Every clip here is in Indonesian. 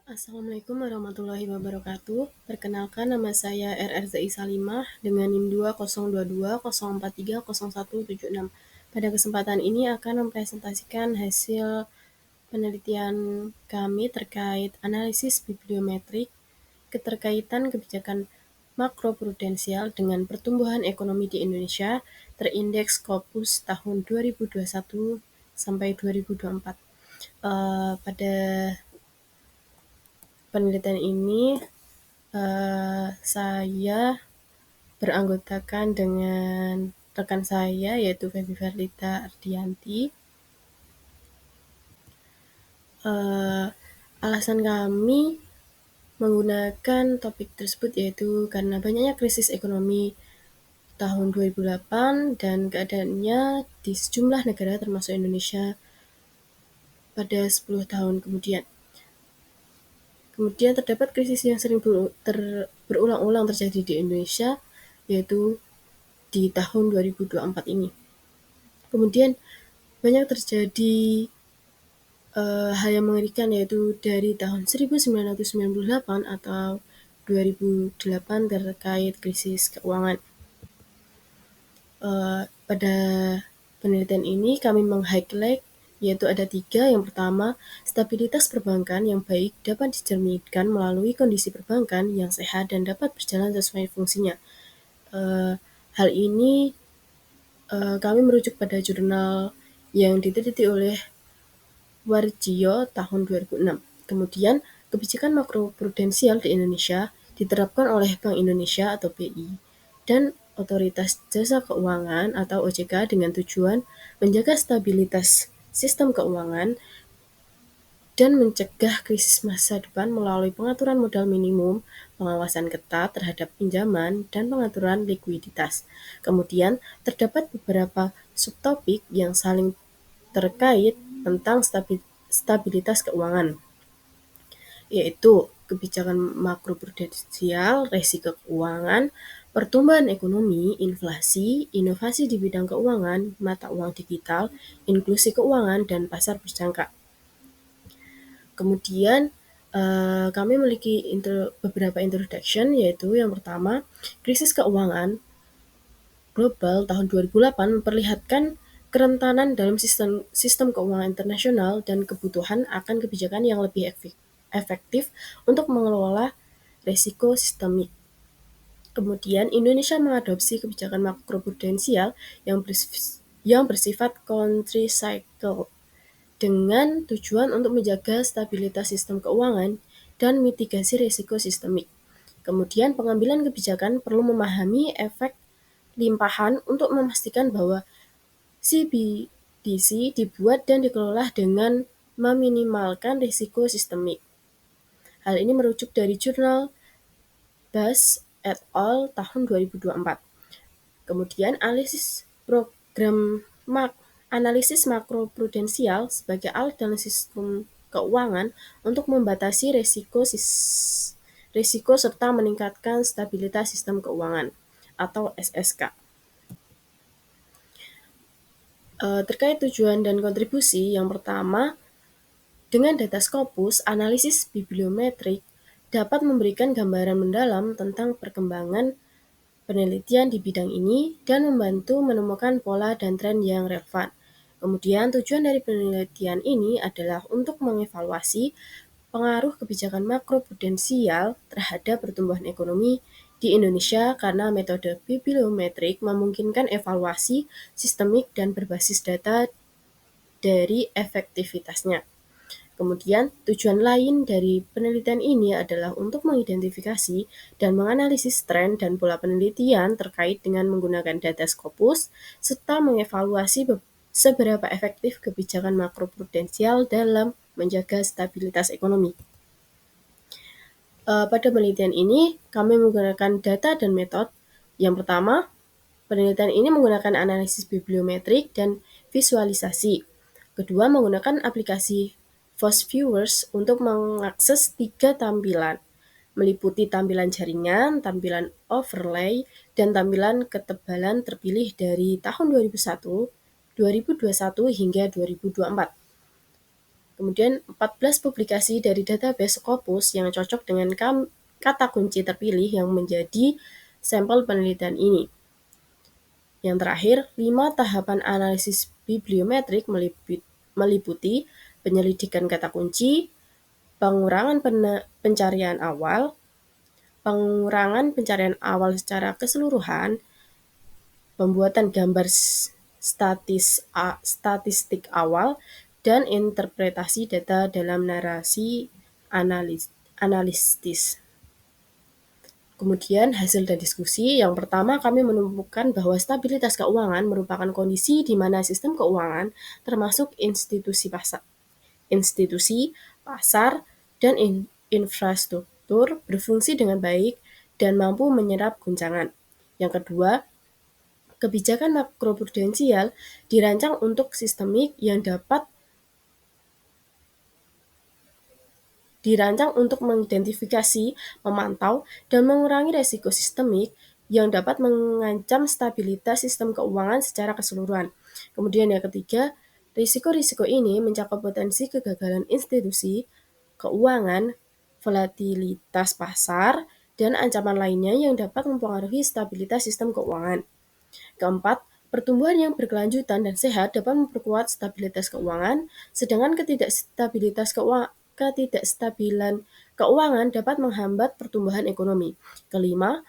Assalamualaikum warahmatullahi wabarakatuh. Perkenalkan, nama saya RRZI Salimah dengan NIM 2020204300176. Pada kesempatan ini akan mempresentasikan hasil penelitian kami terkait analisis bibliometrik keterkaitan kebijakan makroprudensial dengan pertumbuhan ekonomi di Indonesia terindeks Scopus tahun 2021 sampai 2024. Pada penelitian ini saya beranggotakan dengan rekan saya yaitu Feby Ferlita Ardianti. Alasan kami menggunakan topik tersebut yaitu karena banyaknya krisis ekonomi tahun 2008 dan keadaannya di sejumlah negara termasuk Indonesia pada 10 tahun kemudian. Kemudian terdapat krisis yang sering berulang-ulang terjadi di Indonesia, yaitu di tahun 2024 ini. Kemudian banyak terjadi hal yang mengerikan, yaitu dari tahun 1998 atau 2008 terkait krisis keuangan. Pada penelitian ini kami meng-highlight yaitu ada 3. Yang pertama, stabilitas perbankan yang baik dapat dicerminkan melalui kondisi perbankan yang sehat dan dapat berjalan sesuai fungsinya. Hal ini kami merujuk pada jurnal yang diteliti oleh Warjio tahun 2006. Kemudian, kebijakan makroprudensial di Indonesia diterapkan oleh Bank Indonesia atau BI dan Otoritas Jasa Keuangan atau OJK dengan tujuan menjaga stabilitas sistem keuangan dan mencegah krisis masa depan melalui pengaturan modal minimum, pengawasan ketat terhadap pinjaman, dan pengaturan likuiditas. Kemudian, terdapat beberapa subtopik yang saling terkait tentang stabilitas keuangan, yaitu kebijakan makroprudensial, resiko keuangan, pertumbuhan ekonomi, inflasi, inovasi di bidang keuangan, mata uang digital, inklusi keuangan, dan pasar berjangka. Kemudian kami memiliki beberapa introduction, yaitu yang pertama, krisis keuangan global tahun 2008 memperlihatkan kerentanan dalam sistem keuangan internasional dan kebutuhan akan kebijakan yang lebih efektif untuk mengelola risiko sistemik. Kemudian Indonesia mengadopsi kebijakan makroprudensial yang bersifat counter-cycle dengan tujuan untuk menjaga stabilitas sistem keuangan dan mitigasi risiko sistemik. Kemudian pengambilan kebijakan perlu memahami efek limpahan untuk memastikan bahwa CBDC dibuat dan dikelola dengan meminimalkan risiko sistemik. Hal ini merujuk dari jurnal Bass et al. Tahun 2024. Kemudian analisis makroprudensial sebagai alat dalam sistem keuangan untuk membatasi risiko serta meningkatkan stabilitas sistem keuangan atau SSK. Terkait tujuan dan kontribusi, yang pertama, dengan data Scopus, analisis bibliometrik dapat memberikan gambaran mendalam tentang perkembangan penelitian di bidang ini dan membantu menemukan pola dan tren yang relevan. Kemudian tujuan dari penelitian ini adalah untuk mengevaluasi pengaruh kebijakan makroprudensial terhadap pertumbuhan ekonomi di Indonesia karena metode bibliometrik memungkinkan evaluasi sistemik dan berbasis data dari efektivitasnya. Kemudian, tujuan lain dari penelitian ini adalah untuk mengidentifikasi dan menganalisis tren dan pola penelitian terkait dengan menggunakan data Scopus, serta mengevaluasi seberapa efektif kebijakan makroprudensial dalam menjaga stabilitas ekonomi. Pada penelitian ini, kami menggunakan data dan metode. Yang pertama, penelitian ini menggunakan analisis bibliometrik dan visualisasi. Kedua, menggunakan aplikasi Viewers untuk mengakses 3 tampilan, meliputi tampilan jaringan, tampilan overlay, dan tampilan ketebalan terpilih dari tahun 2001, 2021 hingga 2024. Kemudian 14 publikasi dari database Scopus yang cocok dengan kata kunci terpilih yang menjadi sampel penelitian ini. Yang terakhir, 5 tahapan analisis bibliometrik meliputi penyelidikan kata kunci, pengurangan pencarian awal, pengurangan pencarian awal secara keseluruhan, pembuatan gambar statistik awal, dan interpretasi data dalam narasi analitis. Kemudian hasil dan diskusi, yang pertama kami menemukan bahwa stabilitas keuangan merupakan kondisi di mana sistem keuangan termasuk institusi, pasar, dan infrastruktur berfungsi dengan baik dan mampu menyerap guncangan. Yang kedua, kebijakan makroprudensial dirancang untuk sistemik yang dapat dirancang untuk mengidentifikasi, memantau, dan mengurangi resiko sistemik yang dapat mengancam stabilitas sistem keuangan secara keseluruhan. Kemudian yang ketiga, risiko-risiko ini mencakup potensi kegagalan institusi, keuangan, volatilitas pasar, dan ancaman lainnya yang dapat mempengaruhi stabilitas sistem keuangan. Keempat, pertumbuhan yang berkelanjutan dan sehat dapat memperkuat stabilitas keuangan, sedangkan ketidakstabilan keuangan dapat menghambat pertumbuhan ekonomi. Kelima,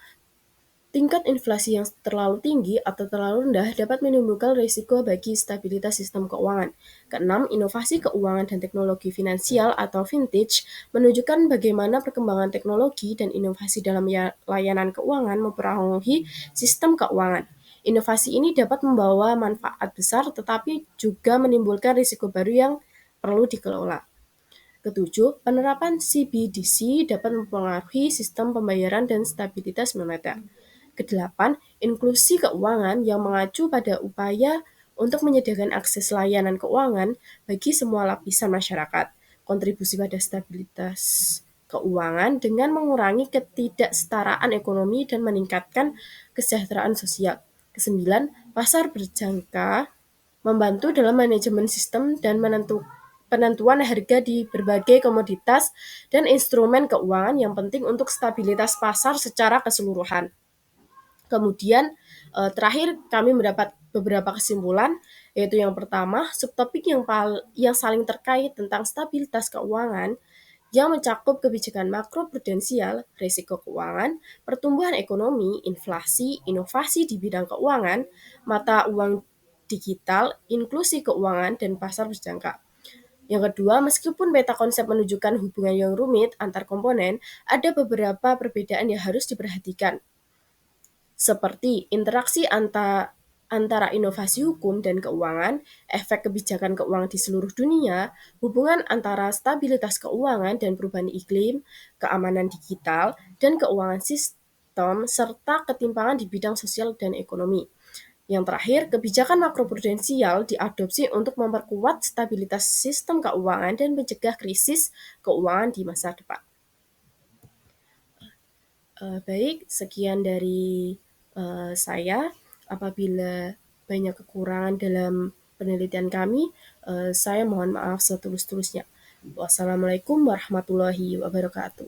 tingkat inflasi yang terlalu tinggi atau terlalu rendah dapat menimbulkan risiko bagi stabilitas sistem keuangan. Keenam, inovasi keuangan dan teknologi finansial atau vintage menunjukkan bagaimana perkembangan teknologi dan inovasi dalam layanan keuangan mempengaruhi sistem keuangan. Inovasi ini dapat membawa manfaat besar tetapi juga menimbulkan risiko baru yang perlu dikelola. Ketujuh, penerapan CBDC dapat mempengaruhi sistem pembayaran dan stabilitas moneter. Kedelapan, inklusi keuangan yang mengacu pada upaya untuk menyediakan akses layanan keuangan bagi semua lapisan masyarakat. Kontribusi pada stabilitas keuangan dengan mengurangi ketidaksetaraan ekonomi dan meningkatkan kesejahteraan sosial. Kesembilan, pasar berjangka membantu dalam manajemen sistem dan penentuan harga di berbagai komoditas dan instrumen keuangan yang penting untuk stabilitas pasar secara keseluruhan. Kemudian terakhir kami mendapat beberapa kesimpulan, yaitu yang pertama, subtopik yang saling terkait tentang stabilitas keuangan yang mencakup kebijakan makroprudensial, risiko keuangan, pertumbuhan ekonomi, inflasi, inovasi di bidang keuangan, mata uang digital, inklusi keuangan, dan pasar berjangka. Yang kedua, meskipun peta konsep menunjukkan hubungan yang rumit antar komponen, ada beberapa perbedaan yang harus diperhatikan, seperti interaksi antara inovasi hukum dan keuangan, efek kebijakan keuangan di seluruh dunia, hubungan antara stabilitas keuangan dan perubahan iklim, keamanan digital, dan keuangan sistem, serta ketimpangan di bidang sosial dan ekonomi. Yang terakhir, kebijakan makroprudensial diadopsi untuk memperkuat stabilitas sistem keuangan dan mencegah krisis keuangan di masa depan. Baik, sekian dari saya. Apabila banyak kekurangan dalam penelitian kami, saya mohon maaf setulus-tulusnya. Wassalamualaikum warahmatullahi wabarakatuh.